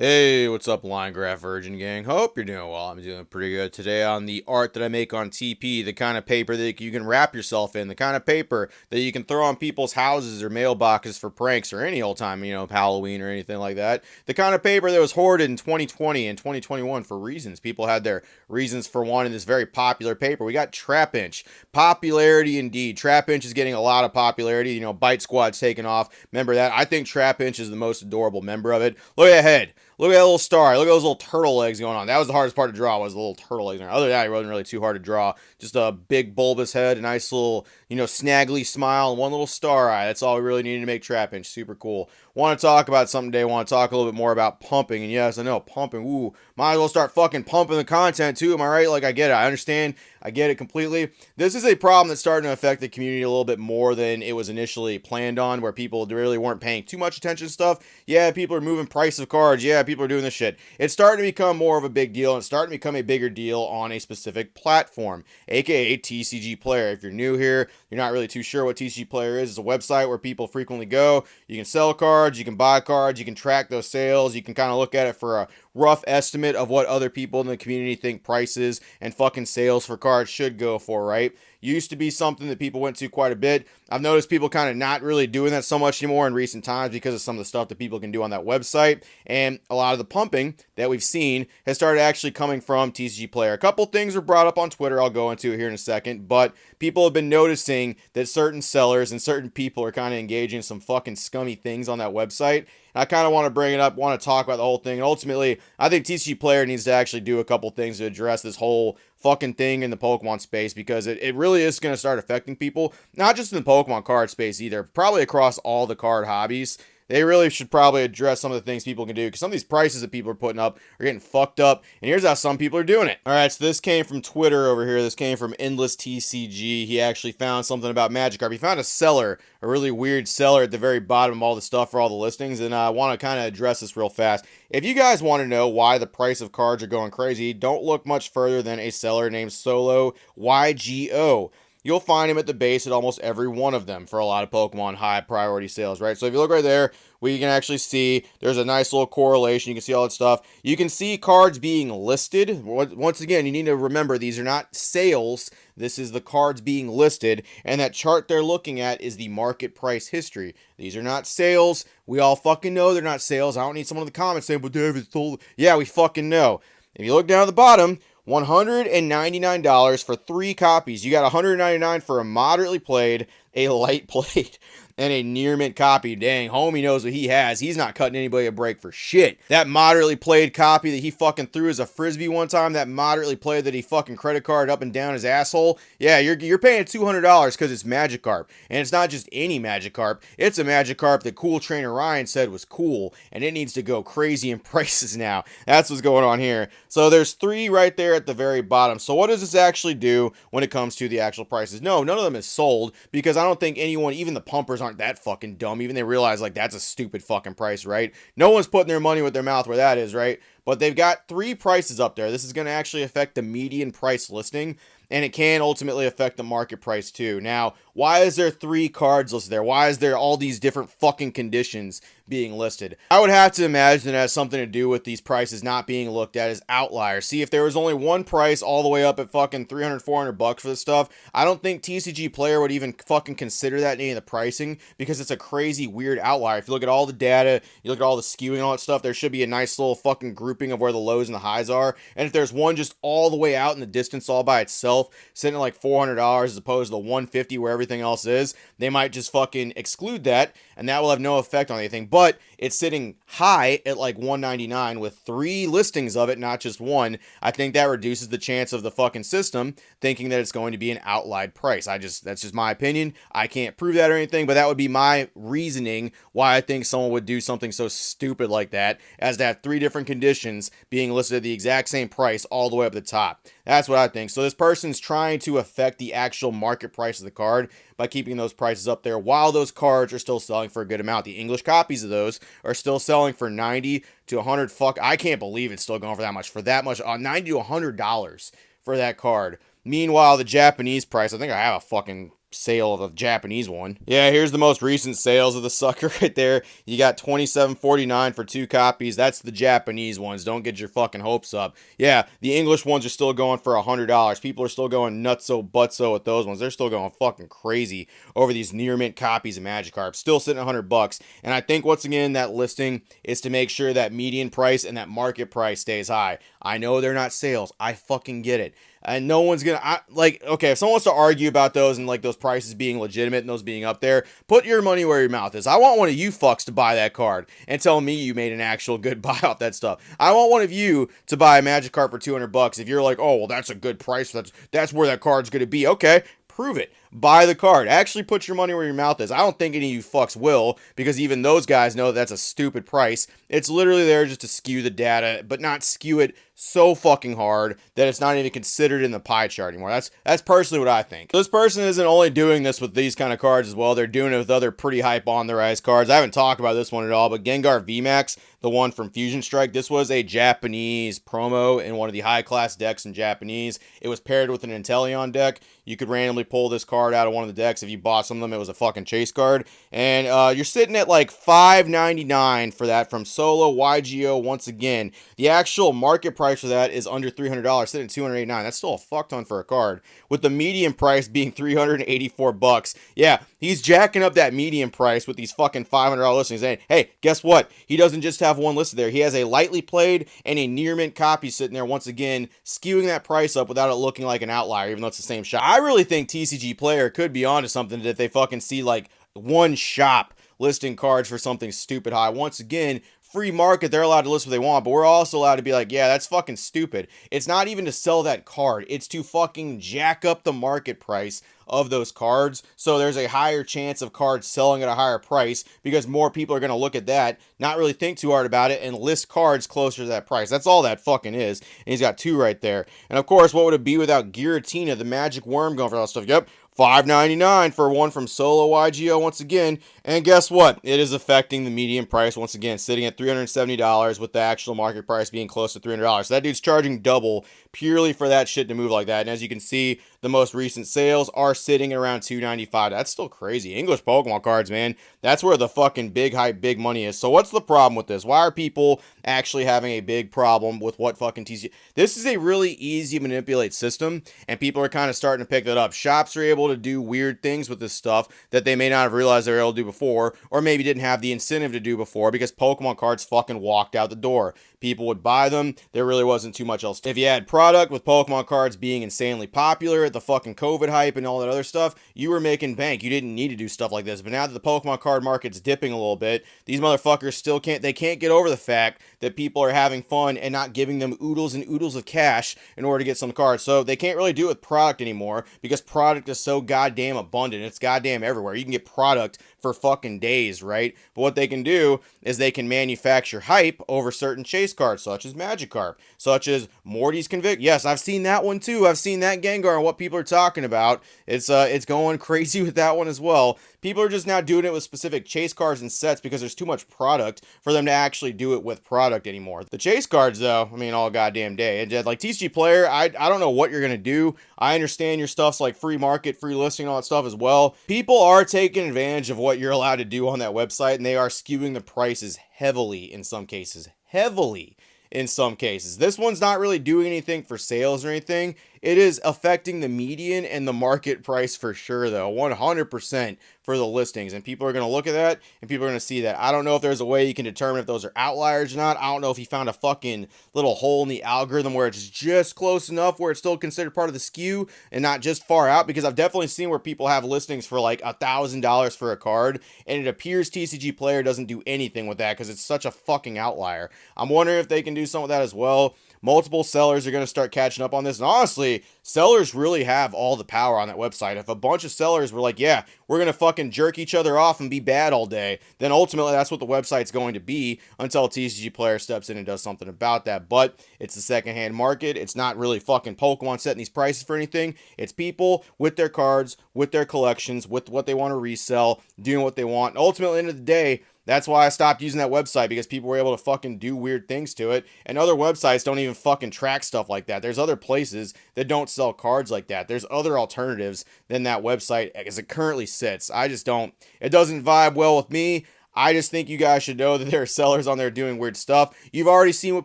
Hey, what's up, Line Graph Virgin Gang? Hope you're doing well. I'm doing pretty good today on the art that I make on TP, the kind of paper that you can wrap yourself in, the kind of paper that you can throw on people's houses or mailboxes for pranks or any old time, Halloween or anything like that. The kind of paper that was hoarded in 2020 and 2021 for reasons. People had their reasons for wanting this very popular paper. We got Trap Inch. Popularity indeed. Trap Inch is getting a lot of popularity. Bite Squad's taking off. Remember that? I think Trap Inch is the most adorable member of it. Look ahead. Look at that little star. Look at those little turtle legs going on. That was the hardest part to draw, was the little turtle legs. Other than that, it wasn't really too hard to draw. Just a big bulbous head, a nice little, snaggly smile, and one little star eye. That's all we really needed to make Trap Inch. Super cool. Want to talk about something today. Want to talk a little bit more about pumping. And yes, I know, pumping. Ooh, might as well start fucking pumping the content too. Am I right? Like, I get it. I understand. I get it completely. This is a problem that's starting to affect the community a little bit more than it was initially planned on, where people really weren't paying too much attention to stuff. Yeah, people are moving price of cards. Yeah, people are doing this shit. It's starting to become more of a big deal, and it's starting to become a bigger deal on a specific platform, aka TCGPlayer. If you're new here, you're not really too sure what TCGPlayer is. It's a website where people frequently go. You can sell cards, you can buy cards, you can track those sales, you can kind of look at it for a rough estimate of what other people in the community think prices and fucking sales for cards should go for, right? Used to be something that people went to quite a bit. I've noticed people kind of not really doing that so much anymore in recent times because of some of the stuff that people can do on that website. And a lot of the pumping that we've seen has started actually coming from TCGPlayer. A couple things were brought up on Twitter. I'll go into it here in a second. But people have been noticing that certain sellers and certain people are kind of engaging in some fucking scummy things on that website. I kind of want to bring it up, want to talk about the whole thing. And ultimately, I think TCGPlayer needs to actually do a couple things to address this whole fucking thing in the Pokemon space, because it really is going to start affecting people, not just in the Pokemon card space either, probably across all the card hobbies. They really should probably address some of the things people can do, because some of these prices that people are putting up are getting fucked up. And here's how some people are doing it. All right, so this came from Twitter over here. This came from Endless TCG. He actually found something about Magikarp. He found a seller, a really weird seller at the very bottom of all the stuff for all the listings. And I want to kind of address this real fast. If you guys want to know why the price of cards are going crazy, don't look much further than a seller named Solo YGO. You'll find him at the base at almost every one of them for a lot of Pokemon high priority sales, right? So if you look right there, we can actually see there's a nice little correlation. You can see all that stuff. You can see cards being listed. Once again, you need to remember these are not sales. This is the cards being listed, and that chart they're looking at is the market price history. These are not sales. We all fucking know they're not sales. I don't need someone in the comments saying, but David sold. Yeah, we fucking know. If you look down at the bottom, $199 for 3 copies. You got $199 for a moderately played, a light played, and a near mint copy. Dang, homie knows what he has. He's not cutting anybody a break for shit. That moderately played copy that he fucking threw as a frisbee one time, that moderately played that he fucking credit card up and down his asshole. Yeah, you're paying $200 because it's Magikarp. And it's not just any Magikarp. It's a Magikarp that Cool Trainer Ryan said was cool, and it needs to go crazy in prices now. That's what's going on here. So there's 3 right there at the very bottom. So what does this actually do when it comes to the actual prices? No, none of them is sold, because I don't think anyone, even the pumpers, aren't that fucking dumb. Even they realize, like, that's a stupid fucking price, right? No one's putting their money with their mouth where that is, right? But they've got 3 prices up there. This is going to actually affect the median price listing, and it can ultimately affect the market price too. Now, why is there 3 cards listed there? Why is there all these different fucking conditions being listed? I would have to imagine it has something to do with these prices not being looked at as outliers. See, if there was only one price all the way up at fucking 300, 400 bucks for this stuff, I don't think TCGPlayer would even fucking consider that in any of the pricing, because it's a crazy weird outlier. If you look at all the data, you look at all the skewing and all that stuff, there should be a nice little fucking grouping of where the lows and the highs are. And if there's one just all the way out in the distance all by itself, sitting at like $400 as opposed to the $150 where everything else is, they might just fucking exclude that, and that will have no effect on anything. But it's sitting high at like $199 with 3 listings of it, not just one. I think that reduces the chance of the fucking system thinking that it's going to be an outlied price. That's just my opinion. I can't prove that or anything, but that would be my reasoning why I think someone would do something so stupid like that, as to have 3 different conditions being listed at the exact same price all the way up the top. That's what I think. So this person's trying to affect the actual market price of the card by keeping those prices up there while those cards are still selling for a good amount. The English copies of those are still selling for 90 to 100. I can't believe it's still going for that much. For that much, $90 to $100 for that card. Meanwhile, the Japanese price, I think I have a fucking sale of a Japanese one. Yeah, here's the most recent sales of the sucker right there. You got $27.49 for 2 copies. That's the Japanese ones. Don't get your fucking hopes up. Yeah, the English ones are still going for $100. People are still going nutso butso with those ones. They're still going fucking crazy over these near mint copies of Magikarp. Still sitting at $100. And I think once again that listing is to make sure that median price and that market price stays high. I know they're not sales. I fucking get it. And no one's gonna, okay, if someone wants to argue about those and like those prices being legitimate and those being up there, put your money where your mouth is. I want one of you fucks to buy that card and tell me you made an actual good buy off that stuff. I want one of you to buy a Magikarp for $200 if you're like, oh, well, that's a good price. That's where that card's gonna be. Okay, prove it. Buy the card. Actually put your money where your mouth is. I don't think any of you fucks will, because even those guys know that's a stupid price. It's literally there just to skew the data, but not skew it so fucking hard that it's not even considered in the pie chart anymore. That's personally what I think. This person isn't only doing this with these kind of cards as well. They're doing it with other pretty hype on the rise cards. I haven't talked about this one at all, but Gengar VMAX, the one from Fusion Strike, this was a Japanese promo in one of the high class decks in Japanese. It was paired with an Inteleon deck. You could randomly pull this card out of one of the decks. If you bought some of them, it was a fucking chase card. And you're sitting at like $5.99 for that from Solo YGO. Once again, the actual market price for that is under $300, sitting at $289. That's still a fuck ton for a card, with the median price being $384. Yeah, he's jacking up that median price with these fucking $500 listings. And hey, guess what? He doesn't just have one listed there. He has a lightly played and a near mint copy sitting there, once again skewing that price up without it looking like an outlier, even though it's the same shop. I really think TCGPlayer could be onto something that they fucking see like one shop listing cards for something stupid high. Once again, free market, they're allowed to list what they want, but we're also allowed to be like, yeah, that's fucking stupid. It's not even to sell that card. It's to fucking jack up the market price of those cards, so there's a higher chance of cards selling at a higher price, because more people are going to look at that, not really think too hard about it, and list cards closer to that price. That's all that fucking is. And he's got 2 right there. And of course, what would it be without Giratina, the magic worm, going for all that stuff? Yep, $5.99 for one from Solo YGO once again. And guess what? It is affecting the median price once again, sitting at $370, with the actual market price being close to $300. So that dude's charging double purely for that shit to move like that. And as you can see, the most recent sales are sitting around $295. That's still crazy. English Pokemon cards, man. That's where the fucking big hype, big money is. So what's the problem with this? Why are people actually having a big problem with what fucking TCG? This is a really easy to manipulate system, and people are kind of starting to pick that up. Shops are able to do weird things with this stuff that they may not have realized they were able to do before, or maybe didn't have the incentive to do before, because Pokemon cards fucking walked out the door. People would buy them. There really wasn't too much else. If you had product with Pokemon cards being insanely popular at the fucking COVID hype and all that other stuff, you were making bank. You didn't need to do stuff like this. But now that the Pokemon card market's dipping a little bit, these motherfuckers still can't get over the fact that people are having fun and not giving them oodles and oodles of cash in order to get some cards. So they can't really do it with product anymore, because product is so goddamn abundant. It's goddamn everywhere. You can get product for fucking days, right? But what they can do is they can manufacture hype over certain chase cards, such as Magikarp, such as Morty's Convict. Yes, I've seen that one too. I've seen that Gengar and what people are talking about. It's going crazy with that one as well. People are just now doing it with specific chase cards and sets because there's too much product for them to actually do it with product anymore. The chase cards, though, I mean, all goddamn day. And like TCGPlayer, I don't know what you're going to do. I understand your stuff's like free market, free listing, all that stuff as well. People are taking advantage of what you're allowed to do on that website, and they are skewing the prices heavily in some cases. Heavily in some cases. This one's not really doing anything for sales or anything. It is affecting the median and the market price for sure, though. 100% for the listings. And people are going to look at that, and people are going to see that. I don't know if there's a way you can determine if those are outliers or not. I don't know if he found a fucking little hole in the algorithm where it's just close enough where it's still considered part of the skew and not just far out. Because I've definitely seen where people have listings for like $1,000 for a card, and it appears TCGPlayer doesn't do anything with that because it's such a fucking outlier. I'm wondering if they can do some of that as well. Multiple sellers are going to start catching up on this. And honestly, sellers really have all the power on that website. If a bunch of sellers were like, yeah, we're going to fucking jerk each other off and be bad all day, then ultimately that's what the website's going to be until TCGPlayer steps in and does something about that. But it's the secondhand market. It's not really fucking Pokemon setting these prices for anything. It's people with their cards, with their collections, with what they want to resell, doing what they want. And ultimately, at the end of the day, That's why I stopped using that website, because people were able to fucking do weird things to it. And other websites don't even fucking track stuff like that. There's other places that don't sell cards like that. There's other alternatives than that website as it currently sits. I just don't, it doesn't vibe well with me. I just think you guys should know that there are sellers on there doing weird stuff. You've already seen what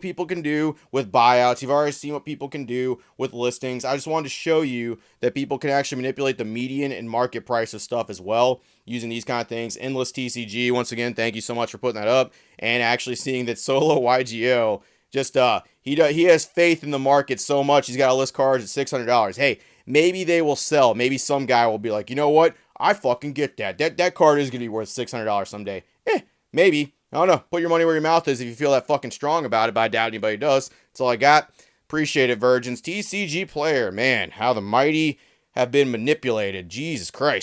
people can do with buyouts. You've already seen what people can do with listings. I just wanted to show you that people can actually manipulate the median and market price of stuff as well using these kind of things. Endless TCG, once again, thank you so much for putting that up. And actually seeing that Solo YGO, just he has faith in the market so much, he's got to list cards at $600. Hey, maybe they will sell. Maybe some guy will be like, you know what? I fucking get that. That card is going to be worth $600 someday. Maybe. I don't know. Put your money where your mouth is if you feel that fucking strong about it, but I doubt anybody does. That's all I got. Appreciate it, virgins. TCG Player. Man, how the mighty have been manipulated. Jesus Christ.